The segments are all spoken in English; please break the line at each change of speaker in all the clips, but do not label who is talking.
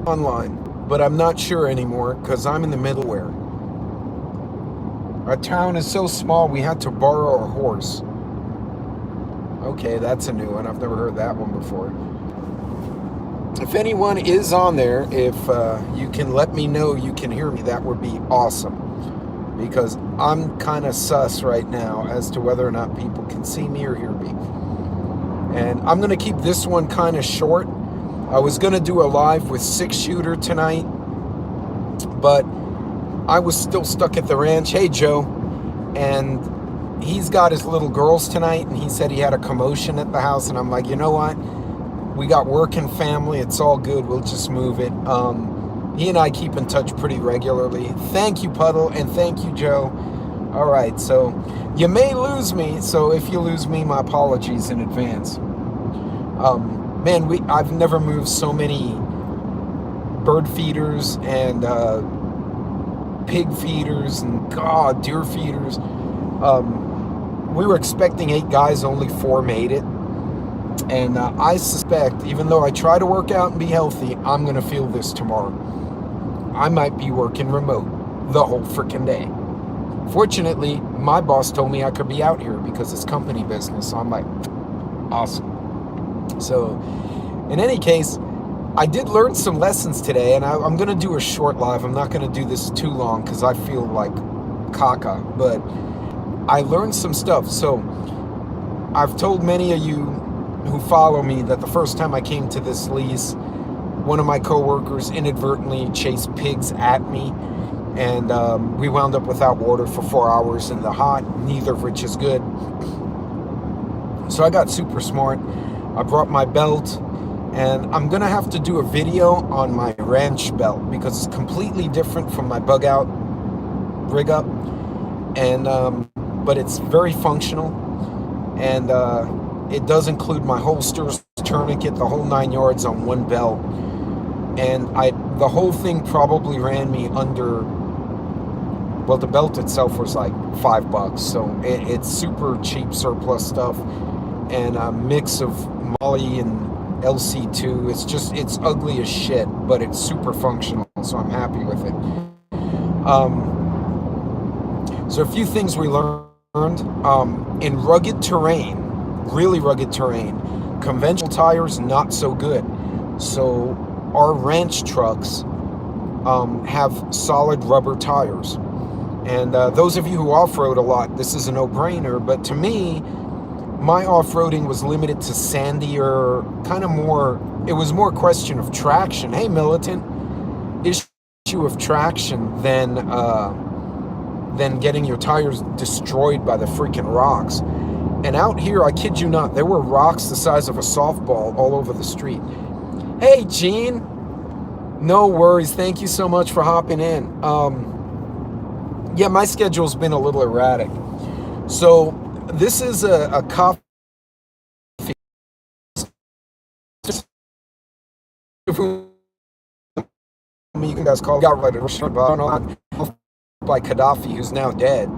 online, but I'm not sure anymore because I'm in the middleware. Our town is so small we had to borrow a horse. Okay, that's a new one. I've never heard that one before. If anyone is on there, if you can let me know you can hear me, that would be awesome. Because I'm kind of sus right now as to whether or not people can see me or hear me. And I'm going to keep this one kind of short. I was going to do a live with 6-shooter tonight, but I was still stuck at the ranch. Hey, Joe. And he's got his little girls tonight, and he said he had a commotion at the house. And I'm like, you know what? We got work and family. It's all good. We'll just move it. He and I keep in touch pretty regularly. Thank you, Puddle, and thank you, Joe. All right, so you may lose me. So if you lose me, my apologies in advance. Man, I've never moved so many bird feeders and pig feeders and deer feeders. We were expecting 8 guys, only 4 made it. And I suspect, even though I try to work out and be healthy, I'm going to feel this tomorrow. I might be working remote the whole freaking day. Fortunately, my boss told me I could be out here because it's company business. So I'm like, awesome. So, in any case, I did learn some lessons today, and I'm going to do a short live. I'm not going to do this too long because I feel like caca, but I learned some stuff. So, I've told many of you who follow me that the first time I came to this lease, one of my coworkers inadvertently chased pigs at me, and we wound up without water for 4 hours in the hot, neither of which is good. So I got super smart. I brought my belt, and I'm gonna have to do a video on my ranch belt because it's completely different from my bug out rig up, and but it's very functional, and it does include my holsters, tourniquet, the whole 9 yards on one belt. And the whole thing probably ran me under, well, the belt itself was like $5. So it's super cheap surplus stuff. And a mix of Molly and LC2. It's ugly as shit, but it's super functional. So I'm happy with it. So a few things we learned. In rugged terrain, really rugged terrain, conventional tires, not so good. So our ranch trucks have solid rubber tires. And those of you who off-road a lot, this is a no-brainer. But to me, my off-roading was limited to sandier, kind of more, it was more a question of traction. Hey, Militant, issue of traction than getting your tires destroyed by the freaking rocks. And out here, I kid you not, there were rocks the size of a softball all over the street. Hey, Gene. No worries. Thank you so much for hopping in. Yeah, my schedule's been a little erratic. So this is a coffee. You can guys call got right by Gaddafi, who's now dead.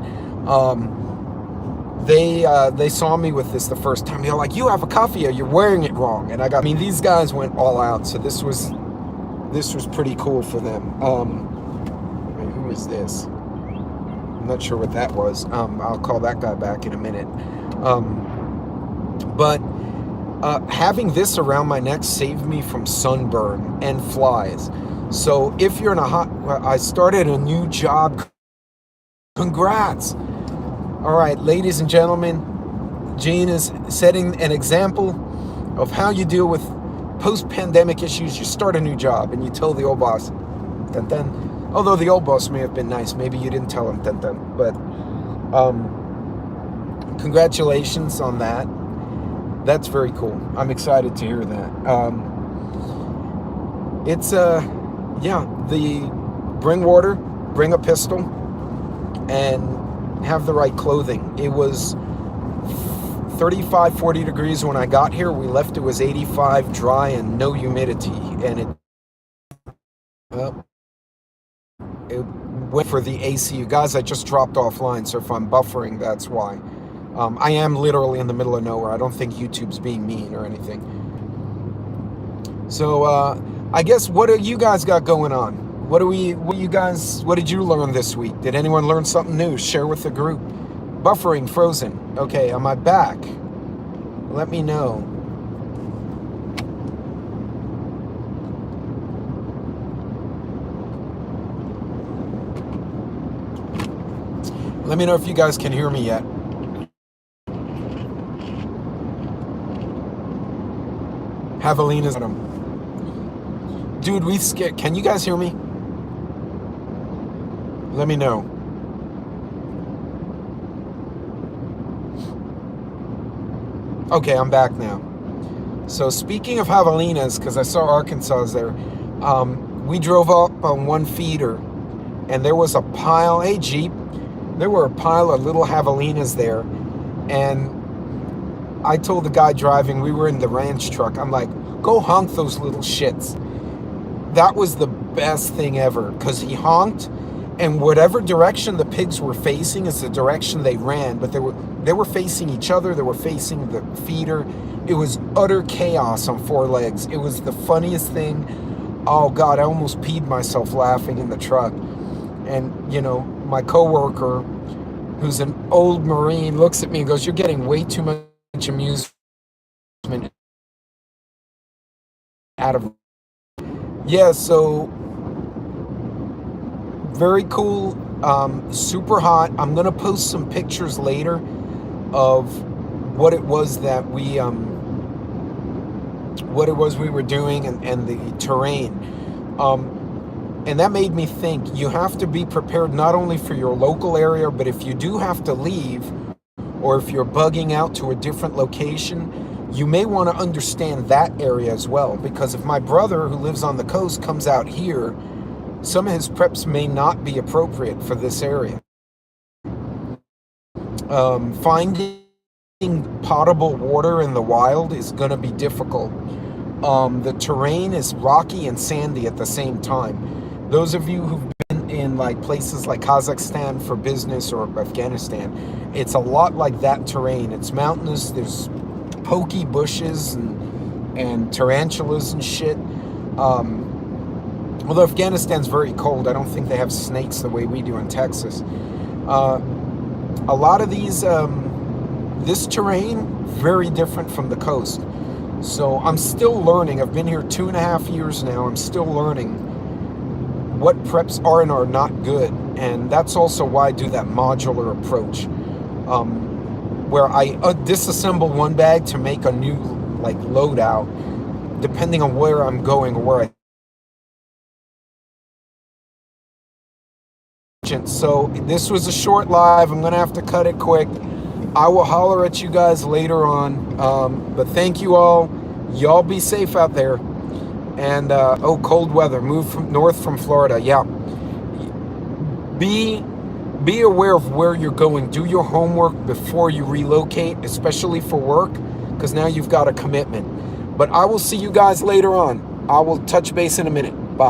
They saw me with this the first time. They're like, "You have a coffee, you're wearing it wrong." And I mean, these guys went all out. So this was pretty cool for them. Wait, who is this? I'm not sure what that was. I'll call that guy back in a minute. But having this around my neck saved me from sunburn and flies. So if you're in I started a new job. Congrats. All right, ladies and gentlemen, Gene is setting an example of how you deal with post-pandemic issues. You start a new job and you tell the old boss, dun dun. Although the old boss may have been nice, maybe you didn't tell him, dun dun. But congratulations on that. That's very cool. I'm excited to hear that. Bring water, bring a pistol, and have the right clothing. It was 35, 40 degrees when I got here. We left, it was 85, dry, and no humidity. And it went for the AC. You guys, I just dropped offline, so if I'm buffering, that's why. I am literally in the middle of nowhere. I don't think YouTube's being mean or anything. So I guess, what do you guys got going on? What did you learn this week? Did anyone learn something new? Share with the group. Buffering, frozen. Okay, am I back? Let me know. Let me know if you guys can hear me yet. Javelina's on him. Dude, we scared. Can you guys hear me? Let me know. Okay, I'm back now. So speaking of javelinas, because I saw Arkansas's there, we drove up on one feeder, and there was a pile. Hey, Jeep. There were a pile of little javelinas there, and I told the guy driving, we were in the ranch truck, I'm like, go honk those little shits. That was the best thing ever, because he honked, and whatever direction the pigs were facing is the direction they ran, but they were facing each other, they were facing the feeder. It was utter chaos on four legs. It was the funniest thing. Oh God, I almost peed myself laughing in the truck. And you know, my coworker, who's an old Marine, looks at me and goes, "You're getting way too much amusement out of." Yeah, so very cool, super hot. I'm gonna post some pictures later of what it was we were doing, and the terrain. And that made me think, you have to be prepared not only for your local area, but if you do have to leave, or if you're bugging out to a different location, you may want to understand that area as well. Because if my brother who lives on the coast comes out here, some of his preps may not be appropriate for this area. Finding potable water in the wild is going to be difficult. The terrain is rocky and sandy at the same time. Those of you who've been in like places like Kazakhstan for business, or Afghanistan, it's a lot like that terrain. It's mountainous, there's pokey bushes and tarantulas and shit. Although Afghanistan's very cold, I don't think they have snakes the way we do in Texas. A lot of these, this terrain, very different from the coast. So I'm still learning. I've been here 2.5 years now. I'm still learning what preps are and are not good. And that's also why I do that modular approach, where I disassemble one bag to make a new like loadout, depending on where I'm going or where I. So this was a short live. I'm gonna have to cut it quick. I will holler at you guys later on. But thank you all. Y'all be safe out there. And cold weather. Move north from Florida. Yeah. Be aware of where you're going. Do your homework before you relocate, especially for work, because now you've got a commitment. But I will see you guys later on. I will touch base in a minute.